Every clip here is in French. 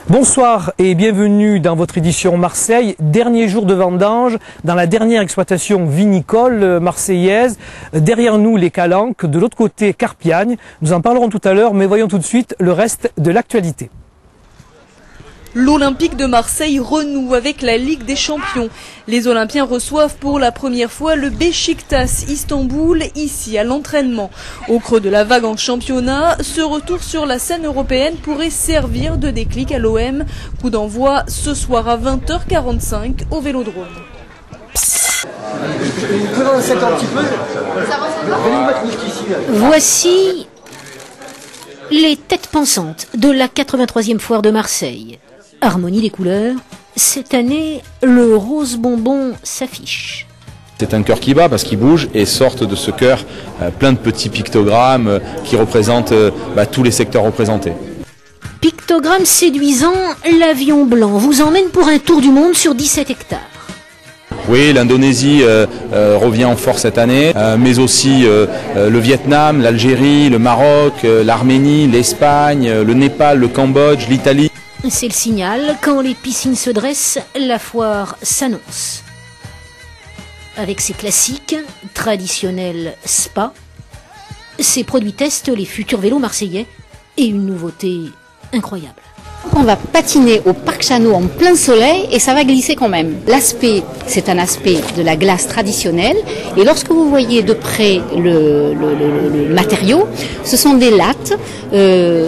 Bonsoir et bienvenue dans votre édition Marseille, dernier jour de vendange dans la dernière exploitation vinicole marseillaise. Derrière nous les Calanques, de l'autre côté Carpiagne. Nous en parlerons tout à l'heure, mais voyons tout de suite le reste de l'actualité. L'Olympique de Marseille renoue avec la Ligue des Champions. Les Olympiens reçoivent pour la première fois le Beşiktaş Istanbul ici à l'entraînement. Au creux de la vague en championnat, ce retour sur la scène européenne pourrait servir de déclic à l'OM. Coup d'envoi ce soir à 20h45 au Vélodrome. Voici les têtes pensantes de la 83e foire de Marseille. Harmonie des couleurs, cette année, le rose bonbon s'affiche. C'est un cœur qui bat parce qu'il bouge et sortent de ce cœur plein de petits pictogrammes qui représentent tous les secteurs représentés. Pictogramme séduisant, l'avion blanc vous emmène pour un tour du monde sur 17 hectares. Oui, l'Indonésie revient en force cette année, mais aussi le Vietnam, l'Algérie, le Maroc, l'Arménie, l'Espagne, le Népal, le Cambodge, l'Italie. C'est le signal, quand les piscines se dressent, la foire s'annonce. Avec ses classiques, traditionnels spa, ses produits testent les futurs vélos marseillais et une nouveauté incroyable. On va patiner au Parc Chano en plein soleil et ça va glisser quand même. L'aspect, c'est un aspect de la glace traditionnelle et lorsque vous voyez de près le matériau, ce sont des lattes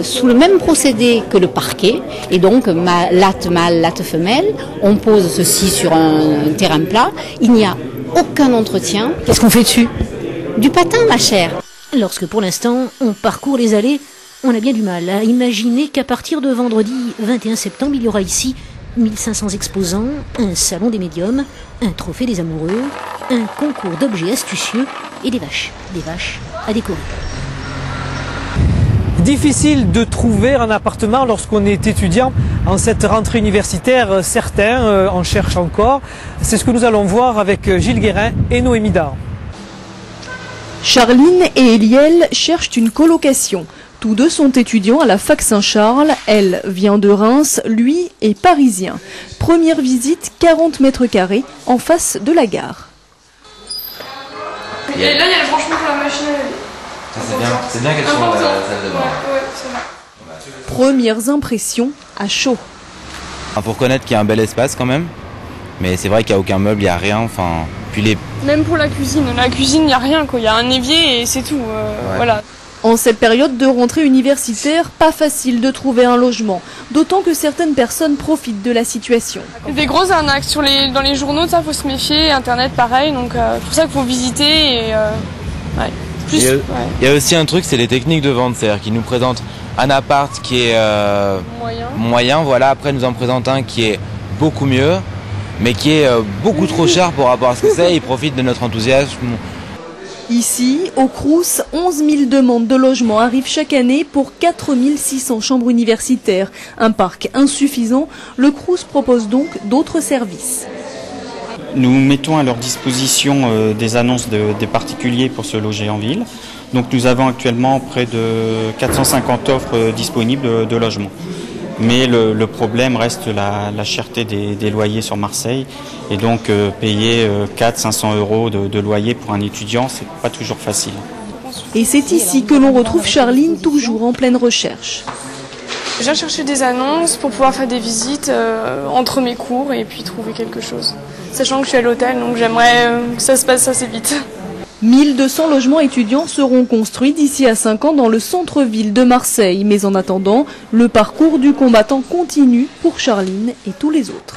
sous le même procédé que le parquet et donc latte mâle, latte femelle. On pose ceci sur un terrain plat, il n'y a aucun entretien. Qu'est-ce qu'on fait dessus? Du patin, ma chère. Lorsque pour l'instant on parcourt les allées, on a bien du mal à imaginer qu'à partir de vendredi 21 septembre, il y aura ici 1500 exposants, un salon des médiums, un trophée des amoureux, un concours d'objets astucieux et des vaches à décorer. Difficile de trouver un appartement lorsqu'on est étudiant en cette rentrée universitaire. Certains en cherchent encore. C'est ce que nous allons voir avec Gilles Guérin et Noémie Dar. Charline et Eliel cherchent une colocation. Tous deux sont étudiants à la fac Saint-Charles. Elle vient de Reims, lui est parisien. Première visite, 40 mètres carrés, en face de la gare. Et là, il y a le branchement pour la machine à laver. C'est bien qu'elle soit dans la salle de bain. Ouais, c'est vrai. Premières impressions à chaud. Pour connaître qu'il y a un bel espace quand même, mais c'est vrai qu'il n'y a aucun meuble, il n'y a rien. Enfin, puis Même pour la cuisine, il n'y a rien, quoi. Il y a un évier et c'est tout. Voilà. En cette période de rentrée universitaire, pas facile de trouver un logement, d'autant que certaines personnes profitent de la situation. Il y a des grosses arnaques dans les journaux, ça faut se méfier, Internet pareil, donc c'est pour ça qu'il faut visiter et ouais. Plus, il y a aussi un truc, c'est les techniques de vente, c'est-à-dire qu'ils nous présentent un appart qui est moyen, voilà, après ils nous en présentent un qui est beaucoup mieux, mais qui est beaucoup trop cher par rapport à ce que c'est, ils profitent de notre enthousiasme. Ici, au Crous, 11 000 demandes de logement arrivent chaque année pour 4 600 chambres universitaires. Un parc insuffisant, le Crous propose donc d'autres services. Nous mettons à leur disposition des annonces des particuliers pour se loger en ville. Donc nous avons actuellement près de 450 offres disponibles de logement. Mais le problème reste la cherté des loyers sur Marseille. Et donc payer 400-500 euros de loyer pour un étudiant, c'est pas toujours facile. Et c'est ici que l'on retrouve Charline, toujours en pleine recherche. J'ai cherché des annonces pour pouvoir faire des visites entre mes cours et puis trouver quelque chose. Sachant que je suis à l'hôtel, donc j'aimerais que ça se passe assez vite. 1200 logements étudiants seront construits d'ici à 5 ans dans le centre-ville de Marseille. Mais en attendant, le parcours du combattant continue pour Charline et tous les autres.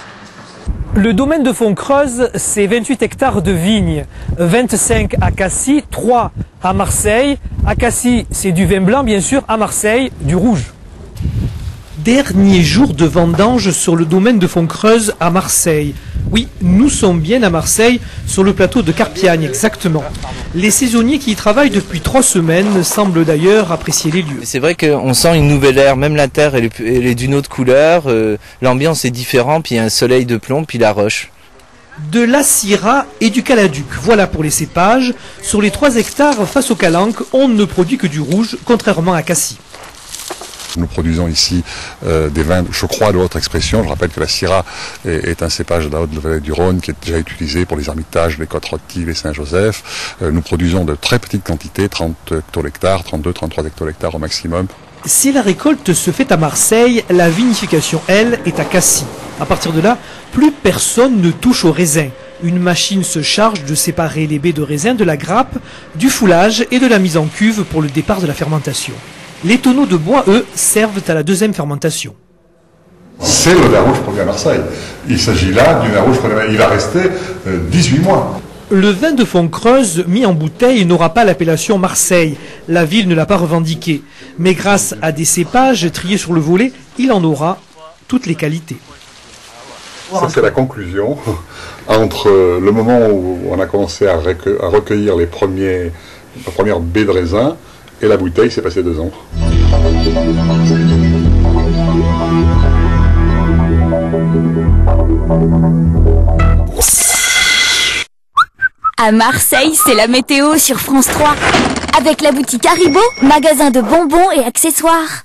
Le domaine de Fontcreuse, c'est 28 hectares de vignes, 25 à Cassis, 3 à Marseille. À Cassis, c'est du vin blanc, bien sûr, à Marseille, du rouge. Dernier jour de vendange sur le domaine de Fontcreuse à Marseille. Oui, nous sommes bien à Marseille, sur le plateau de Carpiagne, exactement. Les saisonniers qui y travaillent depuis 3 semaines semblent d'ailleurs apprécier les lieux. C'est vrai qu'on sent une nouvelle ère, même la terre elle est d'une autre couleur, l'ambiance est différente, puis il y a un soleil de plomb, puis la roche. de la Syrah et du Caladuc. Voilà pour les cépages. Sur les 3 hectares face au Calanque, on ne produit que du rouge, contrairement à Cassis. Nous produisons ici des vins, je crois, de haute expression. Je rappelle que la Syrah est un cépage de la haute vallée du Rhône qui est déjà utilisé pour les Ermitages, les Côtes-Rôties, les Saint-Joseph. Nous produisons de très petites quantités, 30 hectolhectares, 32, 33 hectolhectares au maximum. Si la récolte se fait à Marseille, la vinification, elle, est à Cassis. À partir de là, plus personne ne touche aux raisins. Une machine se charge de séparer les baies de raisin de la grappe, du foulage et de la mise en cuve pour le départ de la fermentation. Les tonneaux de bois, eux, servent à la deuxième fermentation. C'est le vin rouge produit à Marseille. Il s'agit là du vin rouge produit à Marseille. Il va rester 18 mois. Le vin de Fontcreuse mis en bouteille n'aura pas l'appellation Marseille. La ville ne l'a pas revendiqué. Mais grâce à des cépages triés sur le volet, il en aura toutes les qualités. Ça, c'est la conclusion entre le moment où on a commencé à recueillir les premières baies de raisin et la bouteille, c'est passé 2 ans. À Marseille, c'est la météo sur France 3. Avec la boutique Haribo, magasin de bonbons et accessoires.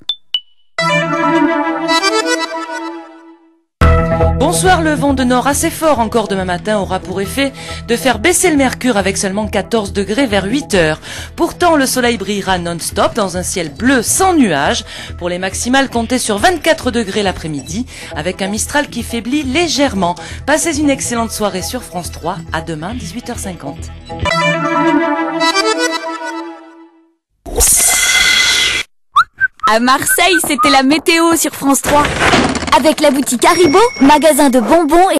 Bonsoir, le vent de nord assez fort encore demain matin aura pour effet de faire baisser le mercure avec seulement 14 degrés vers 8 heures. Pourtant, le soleil brillera non-stop dans un ciel bleu sans nuages. Pour les maximales, comptez sur 24 degrés l'après-midi avec un Mistral qui faiblit légèrement. Passez une excellente soirée sur France 3. À demain, 18h50. À Marseille, c'était la météo sur France 3. Avec la boutique Haribo, magasin de bonbons et